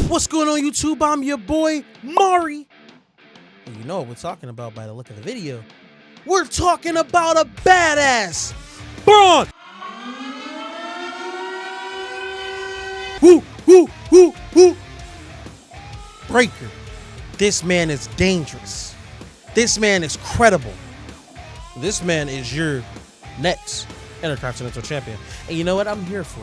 What's going on, YouTube? I'm your boy, Mari. And you know what we're talking about by the look of the video. We're talking about a badass, Bron. Woo. Breakker. This man is dangerous. This man is credible. This man is your next Intercontinental champion. And you know what? I'm here for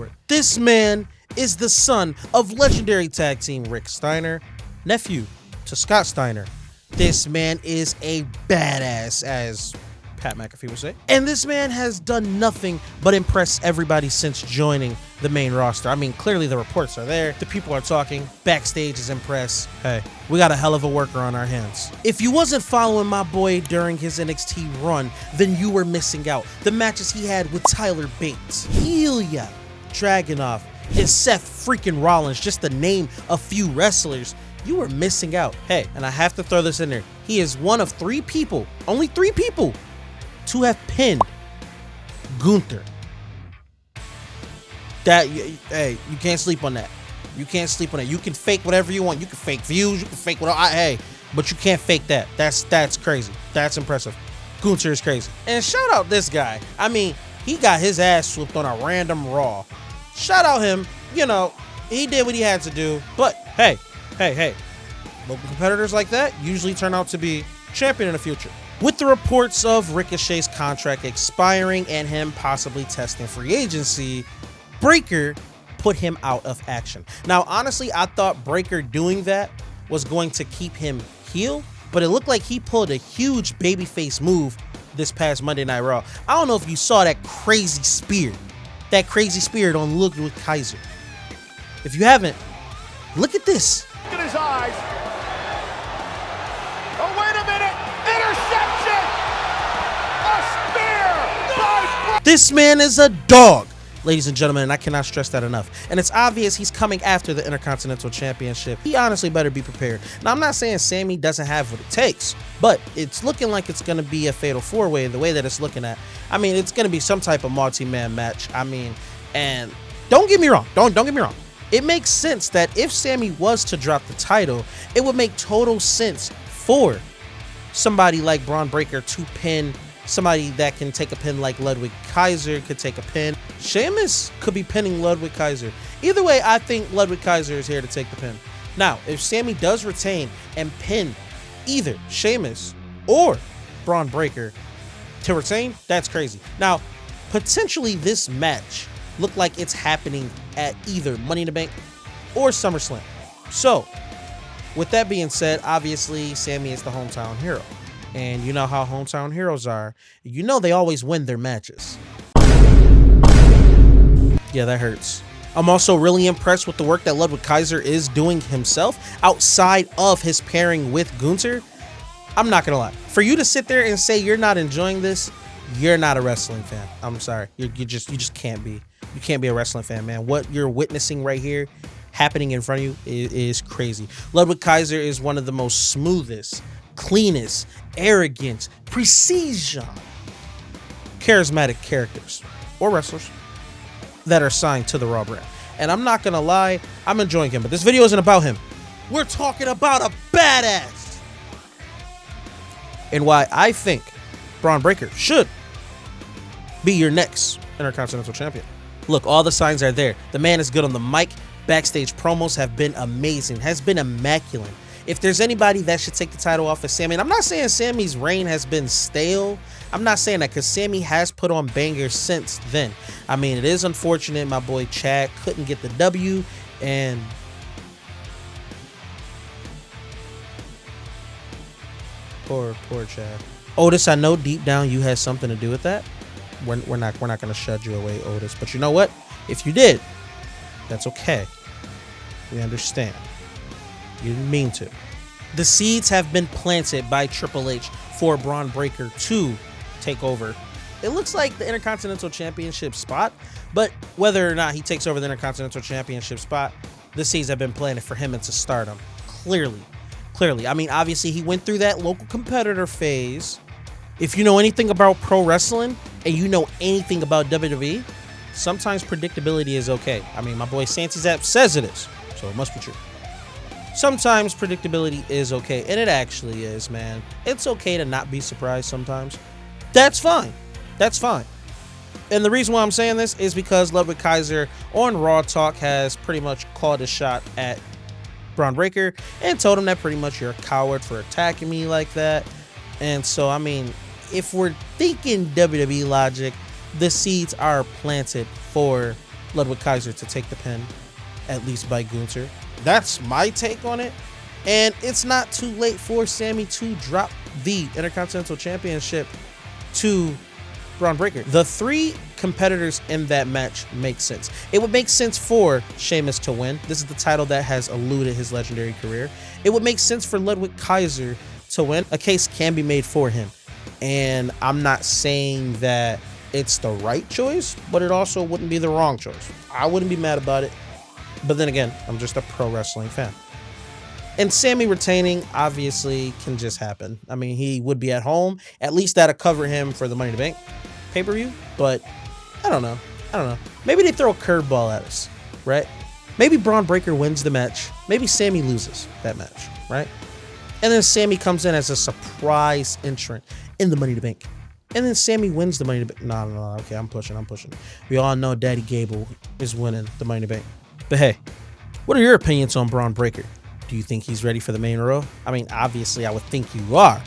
it. This man is the son of legendary tag team Rick Steiner, nephew to Scott Steiner. This man is a badass, as Pat McAfee would say. And this man has done nothing but impress everybody since joining the main roster. I mean, clearly the reports are there. The people are talking. Backstage is impressed. Hey, we got a hell of a worker on our hands. If you wasn't following my boy during his NXT run, then you were missing out. The matches he had with Tyler Bates, Ilya Dragunov, and Seth freaking Rollins, just to name a few wrestlers, you were missing out. Hey, and I have to throw this in there. He is one of three people, only three people, to have pinned Gunther. Hey, you can't sleep on that. You can't sleep on that. You can fake whatever you want. You can fake views. You can fake whatever. Hey, but you can't fake that. That's crazy. That's impressive. Gunther is crazy. And shout out this guy. I mean, he got his ass whooped on a random Raw. Shout out him. You know, he did what he had to do. But hey. Local competitors like that usually turn out to be champion in the future. With the reports of Ricochet's contract expiring and him possibly testing free agency, Breakker put him out of action. Now, honestly, I thought Breakker doing that was going to keep him heel, but it looked like he pulled a huge babyface move this past Monday Night Raw. I don't know if you saw that crazy spear on Ludwig Kaiser. If you haven't, look at this. Look at his eyes. Oh, wait a minute. Interception. A spear. This man is a dog, ladies and gentlemen, and I cannot stress that enough. And it's obvious he's coming after the Intercontinental Championship. He honestly better be prepared. Now, I'm not saying Sammy doesn't have what it takes, but it's looking like it's going to be a fatal four-way the way that it's looking at. I mean, it's going to be some type of multi-man match. I mean, and don't get me wrong. Don't get me wrong. It makes sense that if Sammy was to drop the title, it would make total sense for somebody like Bron Breakker to pin somebody that can take a pin, like Ludwig Kaiser could take a pin. Sheamus could be pinning Ludwig Kaiser. Either way, I think Ludwig Kaiser is here to take the pin. Now, if Sammy does retain and pin either Sheamus or Bron Breakker to retain, that's crazy. Now, potentially this match look like it's happening at either Money in the Bank or SummerSlam. So, with that being said, obviously Sammy is the hometown hero. And you know how hometown heroes are. You know they always win their matches. Yeah, that hurts. I'm also really impressed with the work that Ludwig Kaiser is doing himself outside of his pairing with Gunther. I'm not gonna lie. For you to sit there and say you're not enjoying this, you're not a wrestling fan. I'm sorry. You just can't be. You can't be a wrestling fan, man. What you're witnessing right here happening in front of you is crazy. Ludwig Kaiser is one of the most smoothest, cleanest, arrogant, precision, charismatic characters or wrestlers that are signed to the Raw brand. And I'm not gonna lie, I'm enjoying him, but this video isn't about him. We're talking about a badass. And why I think Bron Breakker should be your next Intercontinental champion. Look, all the signs are there. The man is good on the mic. Backstage promos have been amazing, has been immaculate. If there's anybody that should take the title off of Sammy, and I'm not saying Sammy's reign has been stale. I'm not saying that, because Sammy has put on bangers since then. I mean, it is unfortunate my boy Chad couldn't get the W, and poor Chad. Otis, I know deep down you had something to do with that. We're not gonna shut you away, Otis. But you know what? If you did, that's okay. We understand. You didn't mean to. The seeds have been planted by Triple H for Bron Breakker to take over. It looks like the Intercontinental Championship spot, but whether or not he takes over the Intercontinental Championship spot, the seeds have been planted for him into stardom. Clearly. I mean, obviously, he went through that local competitor phase. If you know anything about pro wrestling and you know anything about WWE, sometimes predictability is okay. I mean, my boy Santi Zap says it is. so it must be true. Sometimes predictability is okay, and it actually is, man. It's okay to not be surprised sometimes. That's fine. That's fine. And the reason why I'm saying this is because Ludwig Kaiser on Raw Talk has pretty much called a shot at Bron Breakker and told him that pretty much you're a coward for attacking me like that. And so, I mean, if we're thinking WWE logic, the seeds are planted for Ludwig Kaiser to take the pin, at least by Gunther. That's my take on it. And it's not too late for Sammy to drop the Intercontinental Championship to Bron Breakker. The three competitors in that match make sense. It would make sense for Sheamus to win. This is the title that has eluded his legendary career. It would make sense for Ludwig Kaiser to win. A case can be made for him. And I'm not saying that it's the right choice, but it also wouldn't be the wrong choice. I wouldn't be mad about it. But then again, I'm just a pro wrestling fan. And Sammy retaining obviously can just happen. I mean, he would be at home. At least that'll cover him for the Money in the Bank pay-per-view. But I don't know. Maybe they throw a curveball at us, right? Maybe Bron Breakker wins the match. Maybe Sammy loses that match, right? And then Sammy comes in as a surprise entrant in the Money in the Bank. And then Sammy wins the Money in the Bank. No. Okay, I'm pushing. We all know Daddy Gable is winning the Money in the Bank. But hey, what are your opinions on Bron Breakker? Do you think he's ready for the main row? I mean, obviously, I would think you are.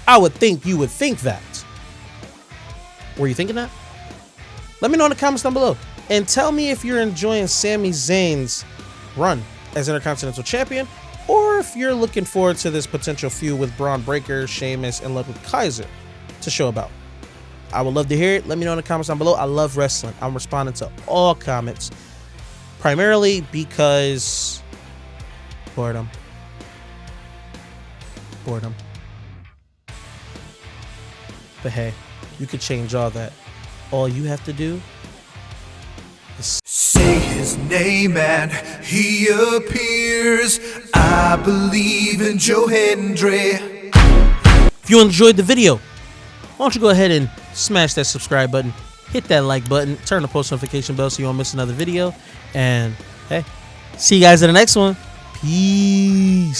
I would think you would think that. Were you thinking that? Let me know in the comments down below. And tell me if you're enjoying Sami Zayn's run as Intercontinental Champion, or if you're looking forward to this potential feud with Bron Breakker, Sheamus, and Ludwig Kaiser to show about. I would love to hear it. Let me know in the comments down below. I love wrestling. I'm responding to all comments, primarily because boredom. But hey, you could change all that. All you have to do is say his name and he appears. I believe in Joe Hendry. If you enjoyed the video, why don't you go ahead and smash that subscribe button, hit that like button, turn the post notification bell so you won't miss another video. And hey, see you guys in the next one. Peace.